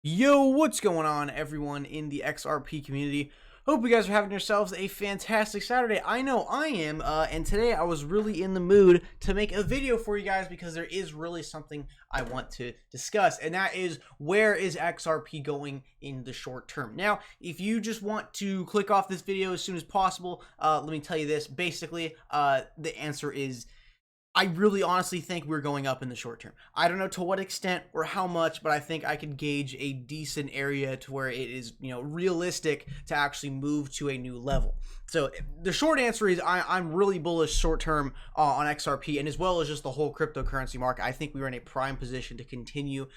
Yo, what's going on, everyone in the XRP community? Hope you guys are having yourselves a fantastic Saturday. I know I am, and today I was really in the mood to make a video for you guys because there is really something I want to discuss, and that is, where is XRP going in the short term? Now, if you just want to click off this video as soon as possible, let me tell you this. Basically, the answer is I really honestly think we're going up in the short term. I don't know to what extent or how much, but I think I could gauge a decent area to where it is, realistic to actually move to a new level. So the short answer is I'm really bullish short term on XRP, and as well as just the whole cryptocurrency market. I think we are in a prime position to continue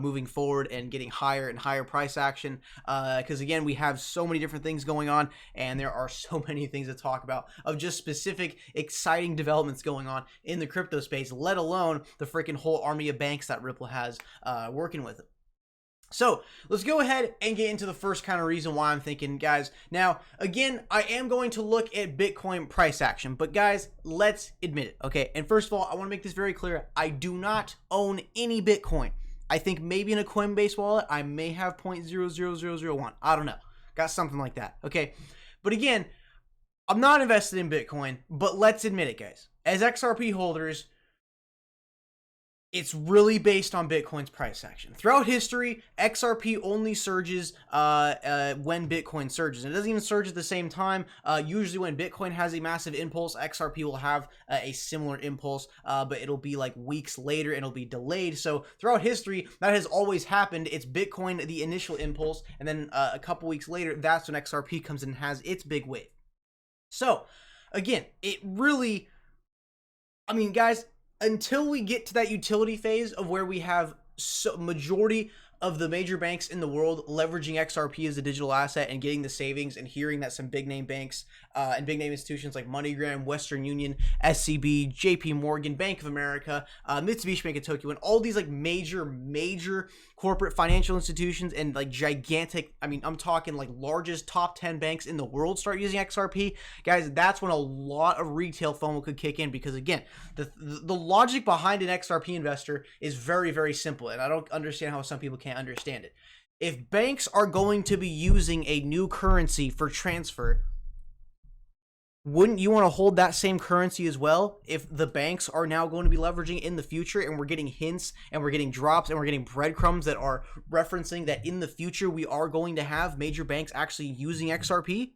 moving forward and getting higher and higher price action, because again, we have so many different things going on, and there are so many things to talk about of just specific exciting developments going on in the crypto space, let alone the freaking whole army of banks that Ripple has working with it. So let's go ahead and get into the first kind of reason why I'm thinking, guys. Now, again, I am going to look at Bitcoin price action, but guys, let's admit it, okay? And first of all, I want to make this very clear. I do not own any Bitcoin. I think maybe in a Coinbase wallet, I may have 0.00001. I don't know. Got something like that, okay? But again, I'm not invested in Bitcoin, but let's admit it, guys. As XRP holders, it's really based on Bitcoin's price action. Throughout history, XRP only surges when Bitcoin surges. And it doesn't even surge at the same time. Usually when Bitcoin has a massive impulse, XRP will have a similar impulse, but it'll be like weeks later and it'll be delayed. So throughout history, that has always happened. It's Bitcoin, the initial impulse, and then a couple weeks later, that's when XRP comes in and has its big wave. So again, it really, guys, until we get to that utility phase of where we have majority of the major banks in the world leveraging XRP as a digital asset and getting the savings, and hearing that some big name banks and big name institutions like MoneyGram, Western Union, SCB, JP Morgan, Bank of America, Mitsubishi Bank of Tokyo, and all these like major corporate financial institutions and like gigantic, I'm talking like largest top 10 banks in the world start using XRP, guys, that's when a lot of retail FOMO could kick in, because again, the logic behind an XRP investor is very, very simple, and I don't understand how some people can't understand it. If banks are going to be using a new currency for transfer, wouldn't you want to hold that same currency as well if the banks are now going to be leveraging in the future, and we're getting hints and we're getting drops and we're getting breadcrumbs that are referencing that in the future we are going to have major banks actually using XRP?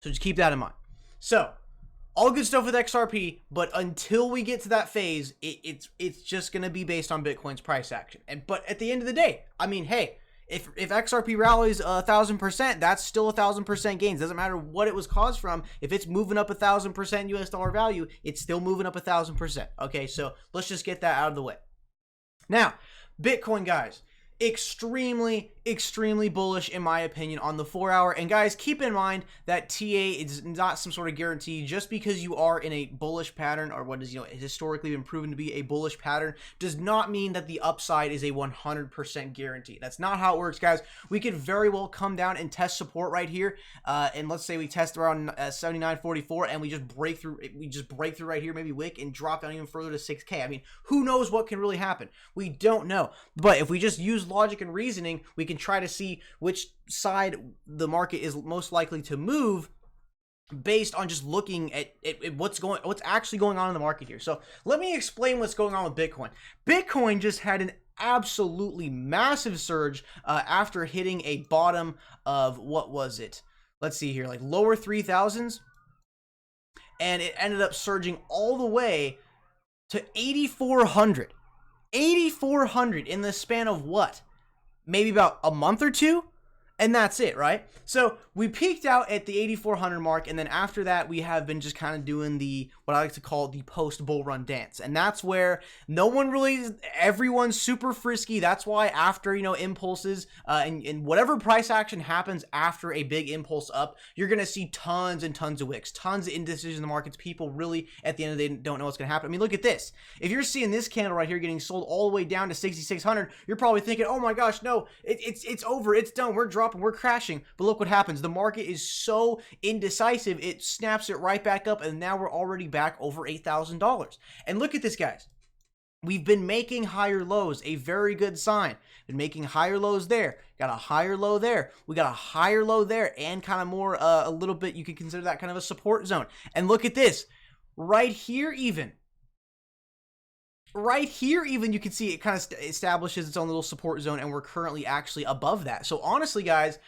So just keep that in mind. So all good stuff with XRP, but until we get to that phase, it's just going to be based on Bitcoin's price action. But at the end of the day, hey, if XRP rallies 1,000%, that's still 1,000% gains. Doesn't matter what it was caused from. If it's moving up 1,000% US dollar value, it's still moving up 1,000%. Okay, so let's just get that out of the way. Now, Bitcoin, guys, extremely bullish in my opinion on the 4-hour. And guys, keep in mind that TA is not some sort of guarantee. Just because you are in a bullish pattern, or what is historically been proven to be a bullish pattern, does not mean that the upside is a 100% guarantee. That's not how it works, guys. We could very well come down and test support right here, and let's say we test around 79.44 and we just break through right here, maybe wick, and drop down even further to 6K. Who knows what can really happen? We don't know. But if we just use logic and reasoning, we can try to see which side the market is most likely to move based on just looking at what's actually going on in the market here. So let me explain what's going on with Bitcoin. Bitcoin just had an absolutely massive surge after hitting a bottom of, what was it? Let's see here, like lower 3,000s, and it ended up surging all the way to 8,400. 8,400 in the span of what? Maybe about a month or two, and that's it, right? So we peaked out at the 8,400 mark, and then after that, we have been just kind of doing what I like to call the post-bull run dance. And that's where everyone's super frisky. That's why after, impulses, and whatever price action happens after a big impulse up, you're going to see tons and tons of wicks, tons of indecision in the markets. People really, at the end of the day, don't know what's going to happen. Look at this. If you're seeing this candle right here getting sold all the way down to 6,600, you're probably thinking, oh my gosh, no, it's over, it's done, we're dropping, we're crashing. But look what happens. The market is so indecisive, it snaps it right back up, and now we're already back over $8,000. And look at this, guys. We've been making higher lows, a very good sign. Been making higher lows there. Got a higher low there. We got a higher low there, and kind of more, a little bit, you could consider that kind of a support zone. And look at this. Right here even. Right here even, you can see it kind of establishes its own little support zone, and we're currently actually above that. So honestly, guys,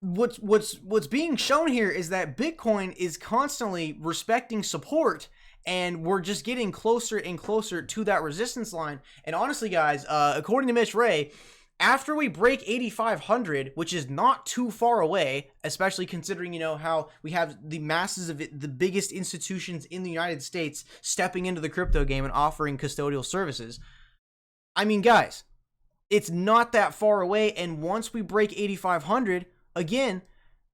what's being shown here is that Bitcoin is constantly respecting support, and we're just getting closer and closer to that resistance line. And honestly, guys, according to Mitch Ray, after we break 8,500, which is not too far away, especially considering, you know, how we have the masses of the biggest institutions in the United States stepping into the crypto game and offering custodial services. I mean, guys, it's not that far away. And once we break 8,500, again,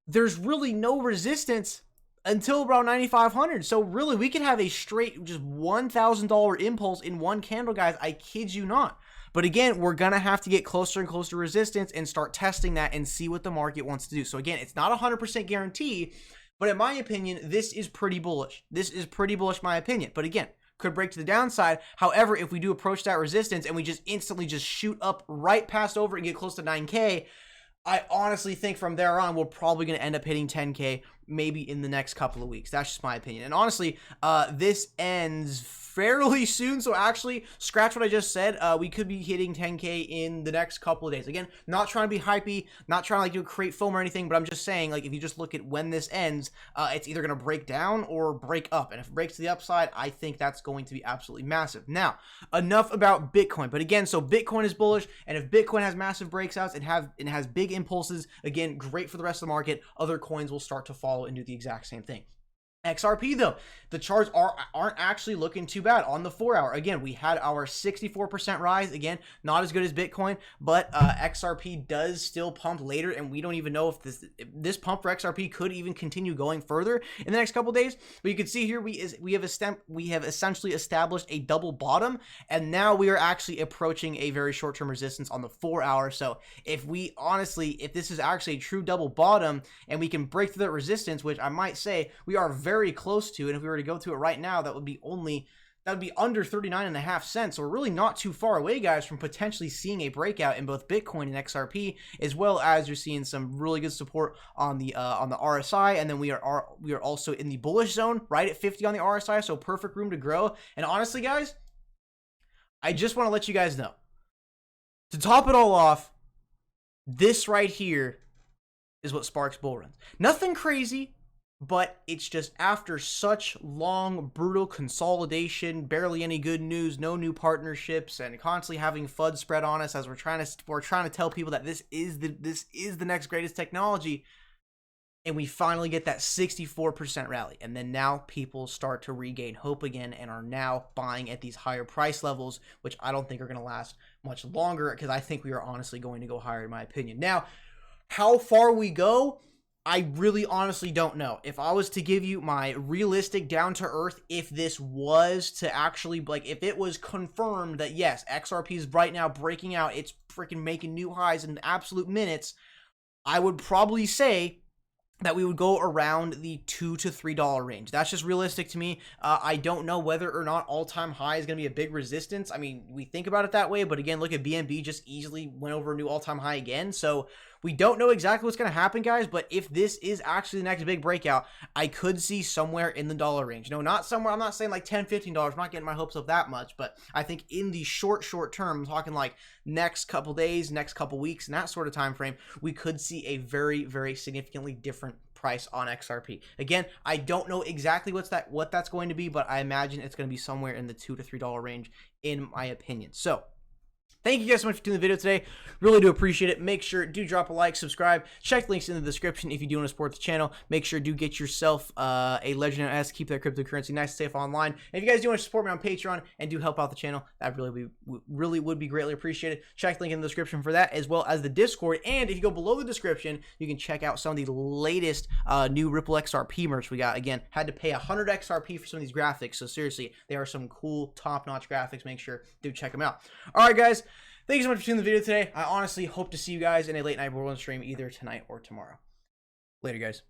there's really no resistance until around 9,500. So really, we could have a straight just $1,000 impulse in one candle, guys. I kid you not. But again, we're going to have to get closer and closer to resistance and start testing that and see what the market wants to do. So again, it's not 100% guarantee, but in my opinion, this is pretty bullish. This is pretty bullish, my opinion. But again, could break to the downside. However, if we do approach that resistance and we just instantly just shoot up right past over and get close to 9K, I honestly think from there on, we're probably going to end up hitting 10K maybe in the next couple of weeks. That's just my opinion. And honestly, this ends fairly soon. So actually, scratch what I just said. We could be hitting 10K in the next couple of days. Again, not trying to be hypey, not trying to like create foam or anything, but I'm just saying, like, if you just look at when this ends, it's either going to break down or break up. And if it breaks to the upside, I think that's going to be absolutely massive. Now, enough about Bitcoin. But again, so Bitcoin is bullish, and if Bitcoin has massive breakouts and has big impulses, again, great for the rest of the market. Other coins will start to follow and do the exact same thing. XRP, though, the charts aren't actually looking too bad on the 4-hour. Again, we had our 64% rise. Again, not as good as Bitcoin, but XRP does still pump later, and we don't even know if this pump for XRP could even continue going further in the next couple days. But you can see here we have essentially established a double bottom, and now we are actually approaching a very short-term resistance on the 4-hour. So if this is actually a true double bottom and we can break through that resistance, which I might say we are very close to, and if we were to go to it right now, that would be under 39.5 cents. So we're really not too far away, guys, from potentially seeing a breakout in both Bitcoin and XRP, as well as you're seeing some really good support on the RSI, and then we are also in the bullish zone right at 50 on the RSI. So perfect room to grow. And honestly, guys, I just want to let you guys know, to top it all off, this right here is what sparks bull runs. Nothing crazy, but it's just after such long, brutal consolidation, barely any good news, no new partnerships, and constantly having FUD spread on us as we're trying to tell people that this is the next greatest technology, and we finally get that 64% rally. And then now people start to regain hope again and are now buying at these higher price levels, which I don't think are going to last much longer, because I think we are honestly going to go higher, in my opinion. Now, how far we go, I really honestly don't know. If I was to give you my realistic down to earth, if this was to actually, like, if it was confirmed that yes, XRP is right now breaking out, it's freaking making new highs in absolute minutes, I would probably say that we would go around the $2 to $3 range. That's just realistic to me. I don't know whether or not all-time high is going to be a big resistance. I mean, we think about it that way, but again, look at BNB just easily went over a new all-time high again. So we don't know exactly what's going to happen, guys, but if this is actually the next big breakout, I could see somewhere in the dollar range. No, not somewhere, I'm not saying like $10, $15. I'm not getting my hopes up that much, but I think in the short term, I'm talking like next couple days, next couple weeks, and that sort of time frame, we could see a very, very significantly different price on XRP. Again, I don't know exactly what that's going to be, but I imagine it's going to be somewhere in the $2 to $3 range, in my opinion. So thank you guys so much for doing the video today. Really do appreciate it. Make sure do drop a like, subscribe, check the links in the description if you do want to support the channel. Make sure do get yourself a Nano S. Keep that cryptocurrency nice and safe online. And if you guys do want to support me on Patreon and do help out the channel, that really would be greatly appreciated. Check the link in the description for that, as well as the Discord. And if you go below the description, you can check out some of the latest new Ripple XRP merch we got. Again, had to pay 100 XRP for some of these graphics, so seriously, they are some cool top-notch graphics. Make sure do check them out. All right, guys. Thank you so much for seeing the video today. I honestly hope to see you guys in a late night Borderlands stream either tonight or tomorrow. Later, guys.